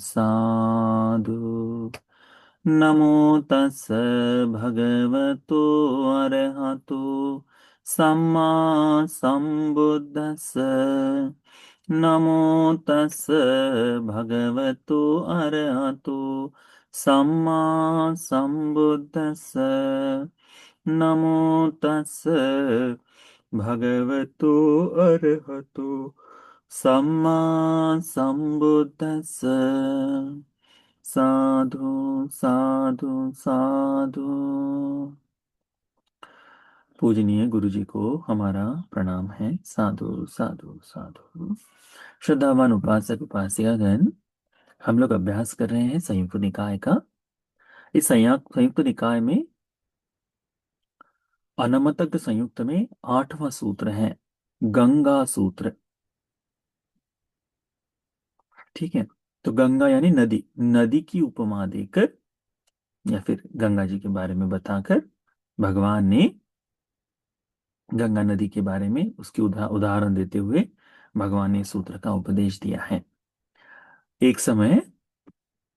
साधु। नमो तस् भगवतो अरहतो सम्मा सम्बुद्धस्स। नमो तस् भगवतो अरहतो सम्मा सम्बुद्धस्स। नमो तस् भगवतो अरहतो सम्मा सम्बुद्धस्स। साधु साधु साधु। पूजनीय गुरु जी को हमारा प्रणाम है। साधु साधु साधु। श्रद्धावान उपासक उपासिकागण, हम लोग अभ्यास कर रहे हैं संयुक्त निकाय का। इस संयुक्त निकाय में अनमतक संयुक्त में 8वां सूत्र है, गंगा सूत्र। ठीक है। तो गंगा यानी नदी, नदी की उपमा देकर या फिर गंगा जी के बारे में बताकर भगवान ने गंगा नदी के बारे में उसकी उदाहरण देते हुए भगवान ने इस सूत्र का उपदेश दिया है। एक समय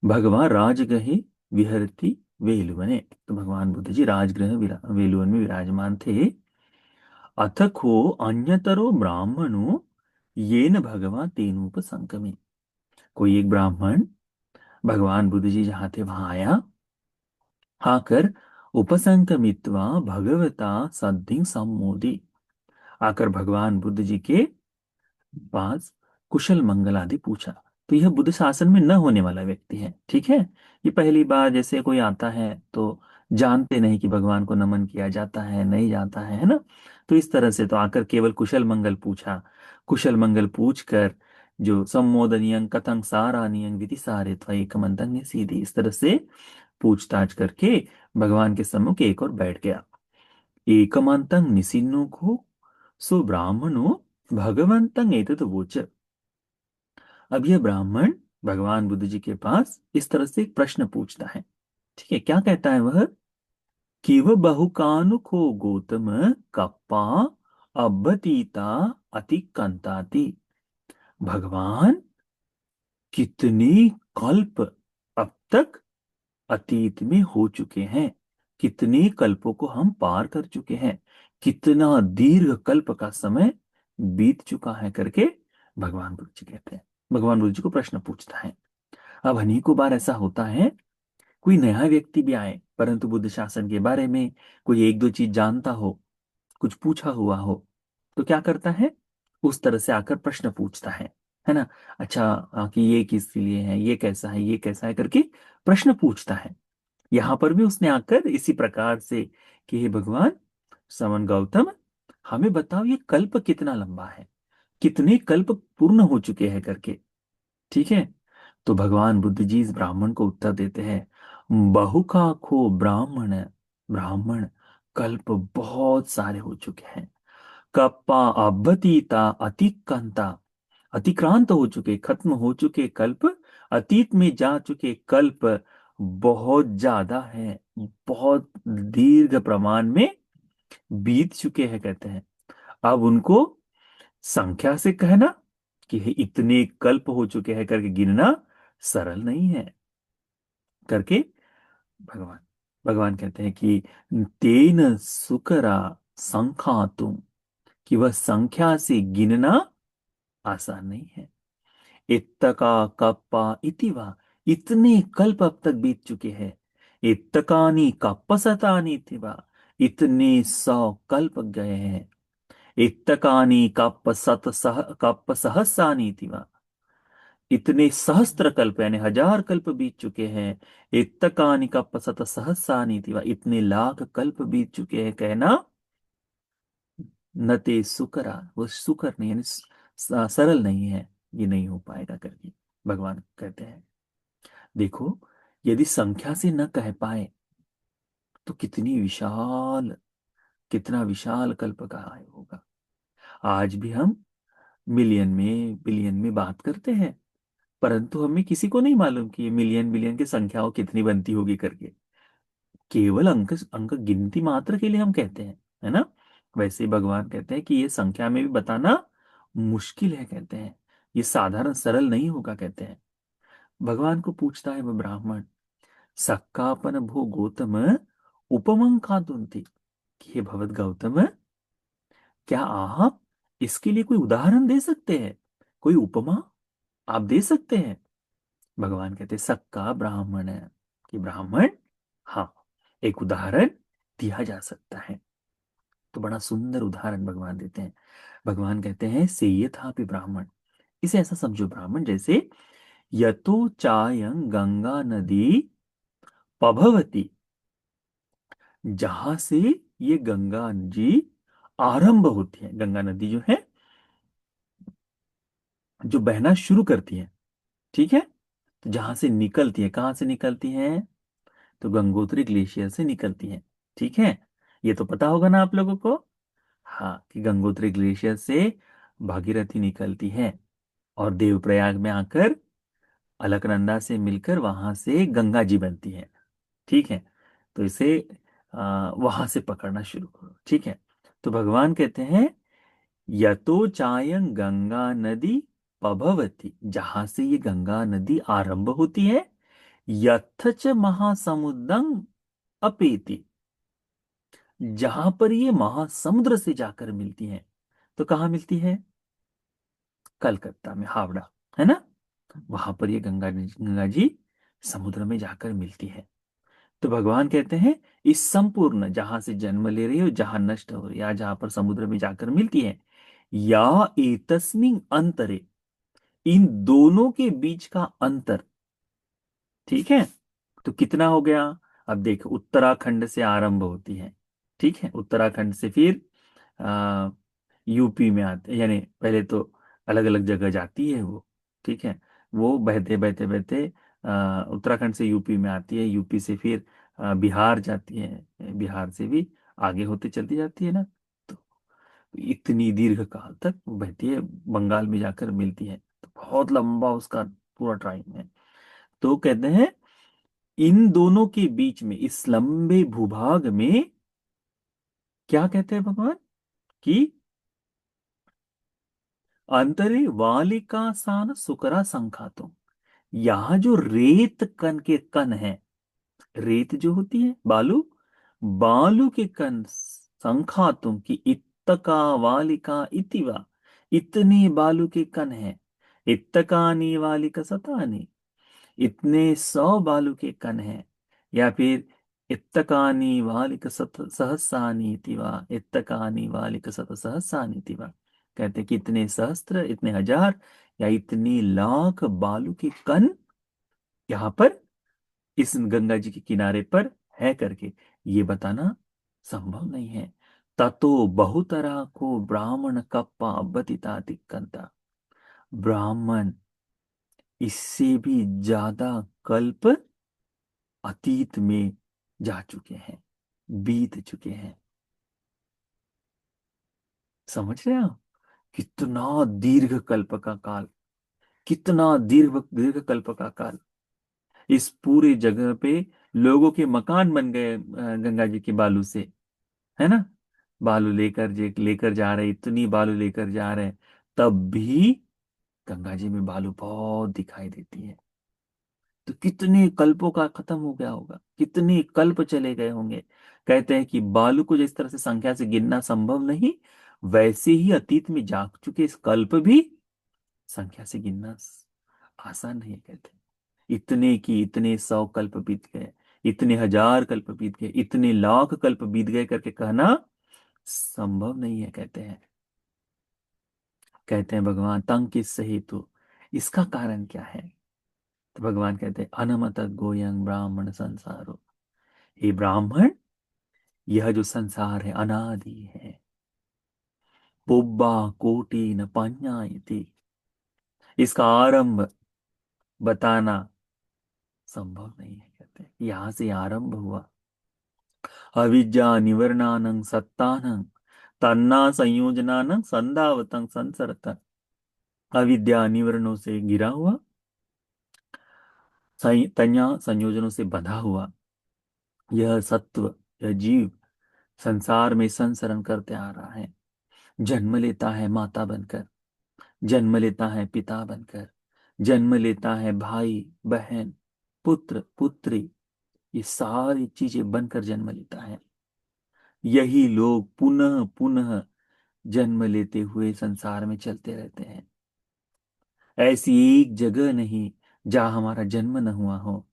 भगवान राजगृहे विहरती वेलुवने। तो भगवान बुद्ध जी राजगृह वेलुवन में विराजमान थे। अथ को अन्यतरो ब्राह्मणो येन भगवान तेनोप संकमे। कोई एक ब्राह्मण भगवान बुद्ध जी जहां थे वहां आया, आकर उपसंकमित्वा भगवता सद्धिं सम्मोदि। आकर भगवान बुद्ध जी के पास कुशल मंगल आदि पूछा। तो यह बुद्ध शासन में न होने वाला व्यक्ति है। ठीक है। ये पहली बार जैसे कोई आता है तो जानते नहीं कि भगवान को नमन किया जाता है नहीं जाता है ना। तो इस तरह से तो आकर केवल कुशल मंगल पूछा। कुशल मंगल पूछ कर जो सम्मोदनीयं कथं सारानियं विधि सारे त्वैकमन्तं सीधी, इस तरह से पूछताछ करके भगवान के सम्मुख एक और बैठ गया। एकमंतं निसिन्नो को सो ब्राह्मणो भगवंतं एतत् वोच। अब यह ब्राह्मण भगवान बुद्ध जी के पास इस तरह से एक प्रश्न पूछता है। ठीक है। क्या कहता है वह? किव बहुकानुको गौतम कप्पा अब्बतीता अतिकंताति। भगवान, कितने कल्प अब तक अतीत में हो चुके हैं, कितने कल्पों को हम पार कर चुके हैं, कितना दीर्घ कल्प का समय बीत चुका है करके भगवान बुद्ध जी कहते हैं। भगवान बुद्ध जी को प्रश्न पूछता है। अब अनेकों बार ऐसा होता है, कोई नया व्यक्ति भी आए परंतु बुद्ध शासन के बारे में कोई एक दो चीज जानता हो, कुछ पूछा हुआ हो, तो क्या करता है, उस तरह से आकर प्रश्न पूछता है ना। अच्छा, कि ये किस लिए है, ये कैसा है, ये कैसा है करके प्रश्न पूछता है। यहां पर भी उसने आकर इसी प्रकार से कि हे भगवान समन गौतम, हमें बताओ ये कल्प कितना लंबा है, कितने कल्प पूर्ण हो चुके हैं करके। ठीक है। तो भगवान बुद्ध जी इस ब्राह्मण को उत्तर देते हैं, बहुकाखो ब्राह्मण, ब्राह्मण कल्प बहुत सारे हो चुके हैं। कप्पा अभतीता अतिक्रांता, अतिक्रांत हो चुके, खत्म हो चुके कल्प, अतीत में जा चुके कल्प बहुत ज्यादा है, बहुत दीर्घ प्रमाण में बीत चुके हैं कहते हैं। अब उनको संख्या से कहना कि इतने कल्प हो चुके हैं करके गिनना सरल नहीं है करके भगवान भगवान कहते हैं कि तेन सुकरा संख्या तुम, कि वह संख्या से गिनना आसान नहीं है। इत्तका कप्पा इतिवा, इतने कल्प अब तक बीत चुके हैं। इत्तकानी कप्पसतानी इतिवा, इतने 100 कल्प गए हैं। इत्तकानी कप्प सहस्रानी इतिवा, इतने सहस्त्र कल्प यानी 1000 कल्प बीत चुके हैं। इत्तकानि कप्प सत सहस्रानि इतिवा, इतने लाख कल्प बीत चुके हैं कहना नते सुकरा, वो सुकर नहीं यानी सरल नहीं है, ये नहीं हो पाएगा करके भगवान कहते हैं। देखो, यदि संख्या से न कह पाए तो कितना विशाल कल्प का आय होगा। आज भी हम मिलियन में बिलियन में बात करते हैं, परंतु हमें किसी को नहीं मालूम कि ये मिलियन बिलियन की संख्याओं कितनी बनती होगी करके। केवल अंक अंक गिनती मात्र के लिए हम कहते हैं, है ना। वैसे ही भगवान कहते हैं कि ये संख्या में भी बताना मुश्किल है कहते हैं, ये साधारण सरल नहीं होगा कहते हैं। भगवान को पूछता है वो ब्राह्मण, सक्कापन भो गौतम उपमं खादुंती, कि हे भगवत गौतम, क्या आप इसके लिए कोई उदाहरण दे सकते हैं, कोई उपमा आप दे सकते हैं? भगवान कहते सक्का ब्राह्मण है, कि ब्राह्मण, हाँ, एक उदाहरण दिया जा सकता है। तो बड़ा सुंदर उदाहरण भगवान देते हैं। भगवान कहते हैं से था भी ब्राह्मण, इसे ऐसा समझो ब्राह्मण जैसे यतो चायं गंगा नदी पभवती, जहां से ये गंगा जी आरंभ होती है, गंगा नदी जो है जो बहना शुरू करती है, ठीक है, तो जहां से निकलती है, कहां से निकलती है, तो गंगोत्री ग्लेशियर से निकलती है, ठीक है। ये तो पता होगा ना आप लोगों को, हाँ, कि गंगोत्री ग्लेशियर से भागीरथी निकलती है और देवप्रयाग में आकर अलकनंदा से मिलकर वहां से गंगा जी बनती है, ठीक है। तो इसे वहां से पकड़ना शुरू करो, ठीक है। तो भगवान कहते हैं यतो चायं गंगा नदी पभवती, जहां से ये गंगा नदी आरंभ होती है, यथ च महासमुद्रं अपेति, जहां पर ये महासमुद्र से जाकर मिलती है, तो कहाँ मिलती है, कलकत्ता में, हावड़ा, है ना, वहां पर ये गंगा जी समुद्र में जाकर मिलती है। तो भगवान कहते हैं इस संपूर्ण, जहां से जन्म ले रही हो, जहां नष्ट हो रही है, या जहां पर समुद्र में जाकर मिलती है, या एतस्मिन अंतरे, इन दोनों के बीच का अंतर, ठीक है। तो कितना हो गया, अब देख, उत्तराखंड से आरंभ होती है, ठीक है, उत्तराखंड से फिर आ, यूपी में आते, यानी पहले तो अलग अलग जगह जाती है वो, ठीक है, वो बहते बहते बहते उत्तराखंड से यूपी में आती है, यूपी से फिर बिहार जाती है, बिहार से भी आगे होते चलती जाती है ना। तो इतनी दीर्घ काल तक वो बहती है, बंगाल में जाकर मिलती है, तो बहुत लंबा उसका पूरा टाइम है। तो कहते हैं इन दोनों के बीच में, इस लंबे भूभाग में, क्या कहते हैं भगवान, कि अंतरे वालिका सान सुकरा संखातुम, यहां जो रेत कण के कण है, रेत जो होती है बालू, बालू के कण संखातुम, की इत्तका वालिका इतिवा, इतने बालू के कण है, इत्तकानी वालिका सतानी, इतने 100 बालू के कण हैं, या फिर इत्तकानी वालिक सत सहस्रानी तिवा, इत्तकानी वालिक सत सहस्रानी तिवा, कहते कि इतने सहस्त्र, इतने हजार, या इतनी लाख बालू के कण यहाँ पर इस गंगा जी के किनारे पर है करके ये बताना संभव नहीं है। ततो बहुतरा को ब्राह्मण कप्पा बतिता तिक्कंता, ब्राह्मण इससे भी ज्यादा कल्प अतीत में जा चुके हैं, बीत चुके हैं। समझ रहे हो, कितना दीर्घ कल्प का काल, कितना दीर्घ दीर्घ कल्प का काल, इस पूरी जगह पे लोगों के मकान बन गए गंगा जी के बालू से, है ना, बालू लेकर जा रहे, इतनी बालू लेकर जा रहे हैं, तब भी गंगा जी में बालू बहुत दिखाई देती है। तो कितने कल्पों का खत्म हो गया होगा, कितने कल्प चले गए होंगे। कहते हैं कि बालू को जिस तरह से संख्या से गिनना संभव नहीं, वैसे ही अतीत में जा चुके इस कल्प भी संख्या से गिनना आसान नहीं है, कहते हैं। इतने की इतने 100 कल्प बीत गए, इतने हजार कल्प बीत गए, इतने लाख कल्प बीत गए करके कहना संभव नहीं है, कहते हैं। कहते हैं भगवान तंग किस हेतु, इसका कारण क्या है? तो भगवान कहते हैं अनमत गोयंग ब्राह्मण संसारो, हे ब्राह्मण, यह जो संसार है अनादि है, पुब्बा कोटि न पඤ्ඤायति, इसका आरंभ बताना संभव नहीं है, कहते हैं यहां से आरंभ हुआ। अविद्या निवर्णानं सत्तानं तन्ना संयोजनानं संधावतं संसरतं, अविद्या निवरणों से गिरा हुआ, तन्या संयोजनों से बंधा हुआ, यह सत्व, यह जीव संसार में संसरण करते आ रहा है, जन्म लेता है माता बनकर, जन्म लेता है पिता बनकर, जन्म लेता है भाई बहन, पुत्र पुत्री, ये सारी चीजें बनकर जन्म लेता है। यही लोग पुनः पुनः जन्म लेते हुए संसार में चलते रहते हैं। ऐसी एक जगह नहीं जहां हमारा जन्म न हुआ हो,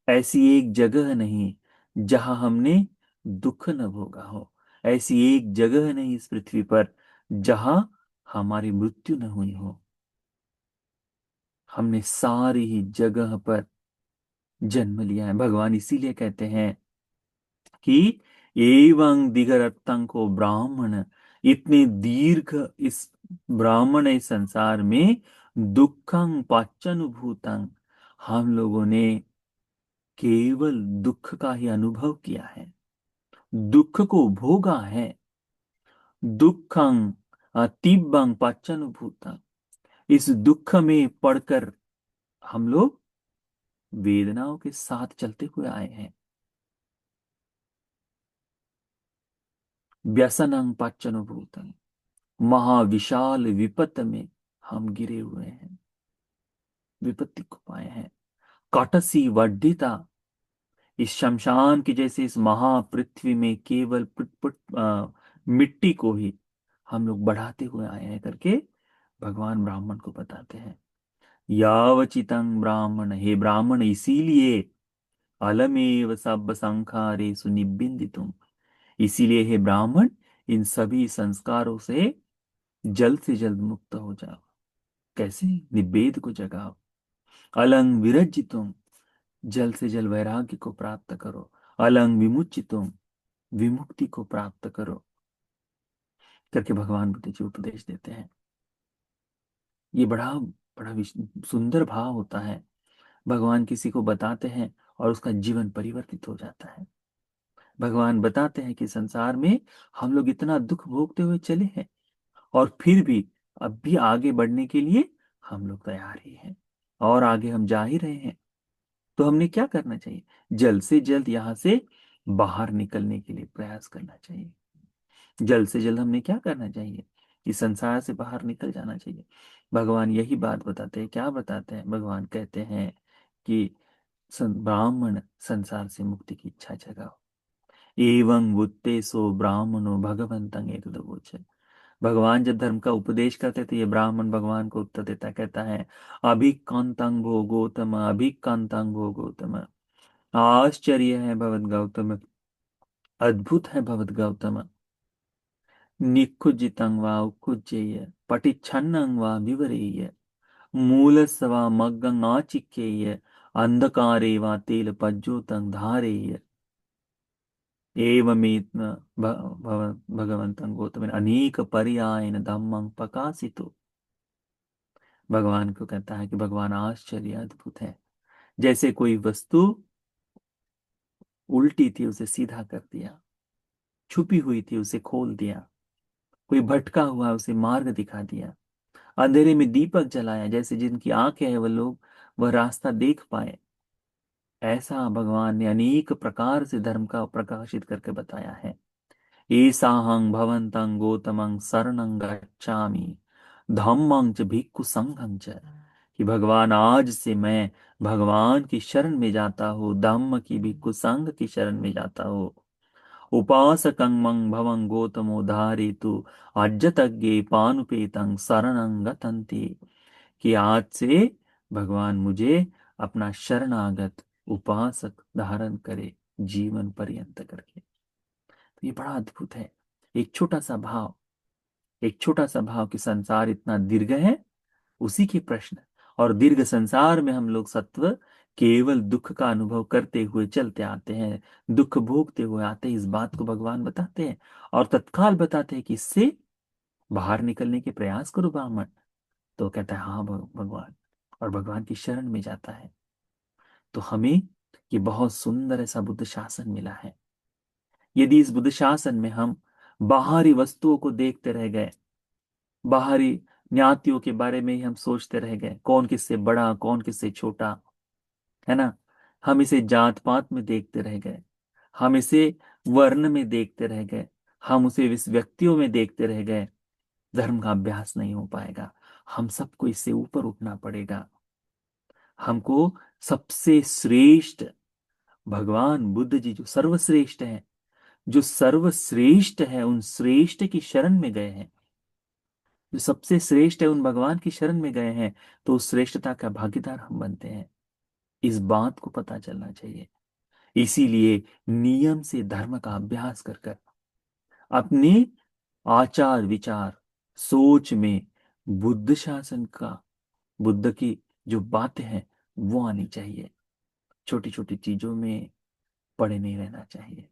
ऐसी एक जगह नहीं जहां हमने दुख न भोगा हो, ऐसी एक जगह नहीं इस पृथ्वी पर जहां हमारी मृत्यु न हुई हो। हमने सारी ही जगह पर जन्म लिया है। भगवान इसीलिए कहते हैं कि एवं दिगरत्तं को ब्राह्मण, इतने दीर्घ इस ब्राह्मण इस संसार में दुखं पाच्यनुभूतं, हम लोगों ने केवल दुख का ही अनुभव किया है, दुख को भोगा है। दुखं तीव्रं पाच्यनुभूतं, इस दुख में पड़कर हम लोग वेदनाओं के साथ चलते हुए आए हैं। व्यसनं पाच्यनुभूतं, महाविशाल विपत्त में हम गिरे हुए हैं, विपत्ति को पाए हैं। काटसी वर्धिता, इस शमशान की जैसे इस महापृथ्वी में केवल पुट पुट मिट्टी को ही हम लोग बढ़ाते हुए आए हैं करके भगवान ब्राह्मण को बताते हैं। यावचितं ब्राह्मण, हे ब्राह्मण इसीलिए अलमेव सब संखारेषु निबिंदितुम, इसीलिए हे ब्राह्मण इन सभी संस्कारों से जल्द से जल्द मुक्त हो जाओ। कैसे? निवेद को जगाओ। अलंग विरजितुम, जल्द से जल्द वैराग्य को प्राप्त करो। अलंग विमुचितुम, विमुक्ति को प्राप्त करो करके भगवान बुद्ध जी उपदेश देते हैं। ये बड़ा बड़ा सुंदर भाव होता है। भगवान किसी को बताते हैं और उसका जीवन परिवर्तित हो जाता है। भगवान बताते हैं कि संसार में हम लोग इतना दुख भोगते हुए चले हैं और फिर भी अब भी आगे बढ़ने के लिए हम लोग तैयार ही हैं और आगे हम जा ही रहे हैं। तो हमने क्या करना चाहिए? जल्द से जल्द यहाँ से बाहर निकलने के लिए प्रयास करना चाहिए। जल्द से जल्द हमने क्या करना चाहिए? इस संसार से बाहर निकल जाना चाहिए। भगवान यही बात बताते हैं। क्या बताते हैं? भगवान कहते हैं कि ब्राह्मण संसार से मुक्ति की इच्छा जगाओ। एवं बुद्धे सो ब्राह्मणो भगवंतं एतदवोच। भगवान जब धर्म का उपदेश करते थे, ये ब्राह्मण भगवान को उत्तर देता कहता है, अभिकांतं भो गौतम, अभिकांतं भो गौतम, आश्चर्य है भगवद गौतम, अद्भुत है भगवद गौतम, निकुजितं वा उकुज्जेय पटिच्छन्नं वा विवरेय, मूलस्य वा मग्गं आचिक्केय, अंधकारे वा तेल पज्जोतं धारेय। एवमेत भगवंतं गौतम अनेक पर्यायन धम्मं प्रकाशितो। भगवान को कहता है कि भगवान आश्चर्य अद्भुत है। जैसे कोई वस्तु उल्टी थी उसे सीधा कर दिया, छुपी हुई थी उसे खोल दिया, कोई भटका हुआ उसे मार्ग दिखा दिया, अंधेरे में दीपक जलाया, जैसे जिनकी आंखें हैं वह लोग वह रास्ता देख पाए। ऐसा भगवान ने अनेक प्रकार से धर्म का प्रकाशित करके बताया है। एसाहं भवन्तं गौतमं शरणं गच्छामि, धम्मं च भिक्खु संघं च, कि भगवान आज से मैं भगवान की शरण में जाता हूँ, धम्म की भिक्खु संघ की शरण में जाता हूँ। उपासकं मं भवं गौतमो धारयतु, अज्जतज्ञे पानुपेतं शरणं गतन्ति, कि आज से भगवान मुझे अपना शरणागत उपासक धारण करे जीवन पर्यंत करके। तो ये बड़ा अद्भुत है। एक छोटा सा भाव, एक छोटा सा भाव कि संसार इतना दीर्घ है, उसी के प्रश्न। और दीर्घ संसार में हम लोग सत्व केवल दुख का अनुभव करते हुए चलते आते हैं, दुख भोगते हुए आते हैं, इस बात को भगवान बताते हैं और तत्काल बताते हैं कि इससे बाहर निकलने के प्रयास करो ब्राह्मण। तो कहता है हाँ भगवान, और भगवान की शरण में जाता है। तो हमें ये बहुत सुंदर ऐसा बुद्ध शासन मिला है। यदि इस बुद्ध शासन में हम बाहरी वस्तुओं को देखते रह गए, बाहरी ज्ञातियों के बारे में ही हम सोचते रह गए, कौन किससे बड़ा कौन किससे छोटा, है ना, हम इसे जात पात में देखते रह गए, हम इसे वर्ण में देखते रह गए, हम उसे इस व्यक्तियों में देखते रह गए, धर्म का अभ्यास नहीं हो पाएगा। हम सबको इससे ऊपर उठना पड़ेगा। हमको सबसे श्रेष्ठ भगवान बुद्ध जी जो सर्वश्रेष्ठ हैं, जो सर्वश्रेष्ठ है उन श्रेष्ठ की शरण में गए हैं, जो सबसे श्रेष्ठ है उन भगवान की शरण में गए हैं, तो उस श्रेष्ठता का भागीदार हम बनते हैं। इस बात को पता चलना चाहिए। इसीलिए नियम से धर्म का अभ्यास कर कर अपने आचार विचार सोच में बुद्ध शासन का, बुद्ध की जो बातें हैं वो आनी चाहिए। छोटी छोटी चीजों में पड़े नहीं रहना चाहिए।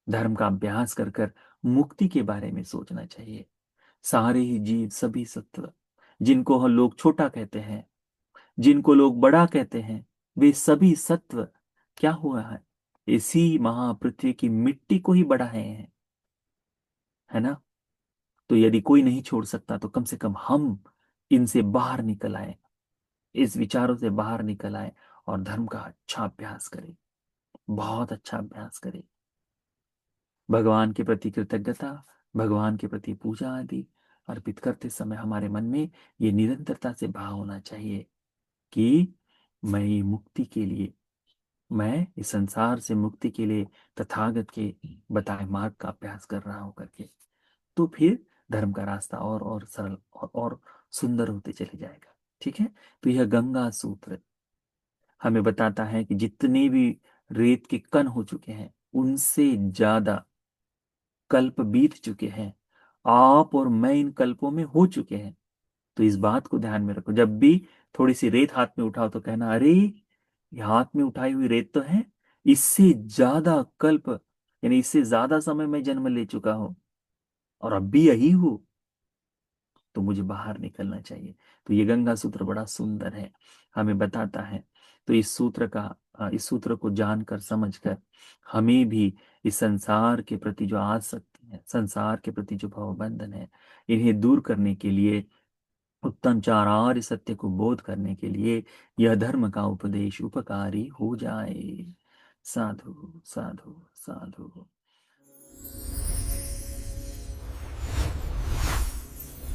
धर्म का अभ्यास कर कर मुक्ति के बारे में सोचना चाहिए। सारे ही जीव सभी सत्व, जिनको हम लोग छोटा कहते हैं, जिनको लोग बड़ा कहते हैं, वे सभी सत्व क्या हुआ है, इसी महापृथ्वी की मिट्टी को ही बढ़ाए हैं, है ना। तो यदि कोई नहीं छोड़ सकता तो कम से कम हम इनसे बाहर निकल आए, इस विचारों से बाहर निकल आए और धर्म का अच्छा अभ्यास करें, बहुत अच्छा अभ्यास करें। भगवान के प्रति कृतज्ञता, भगवान के प्रति पूजा आदि अर्पित करते समय हमारे मन में ये निरंतरता से भाव होना चाहिए कि मैं ये मुक्ति के लिए, मैं इस संसार से मुक्ति के लिए तथागत के बताए मार्ग का अभ्यास कर रहा हूं करके। तो फिर धर्म का रास्ता और सरल और सुंदर होते चले जाएगा। ठीक है। तो यह गंगा सूत्र हमें बताता है कि जितने भी रेत के कण हो चुके हैं उनसे ज्यादा कल्प बीत चुके हैं, आप और मैं इन कल्पों में हो चुके हैं। तो इस बात को ध्यान में रखो। जब भी थोड़ी सी रेत हाथ में उठाओ तो कहना, अरे ये हाथ में उठाई हुई रेत तो है, इससे ज्यादा कल्प यानी इससे ज्यादा समय मैं जन्म ले चुका हूं और अब भी यही हूं, तो मुझे बाहर निकलना चाहिए। तो ये गंगा सूत्र बड़ा सुंदर है, हमें बताता है। तो इस सूत्र का इस सूत्र को जानकर समझकर हमें भी इस संसार के प्रति जो आसक्ति है, संसार के प्रति जो भवबंधन है, इन्हें दूर करने के लिए, उत्तम चार आर्य सत्य को बोध करने के लिए यह धर्म का उपदेश उपकारी हो जाए। साधु साधु साधु।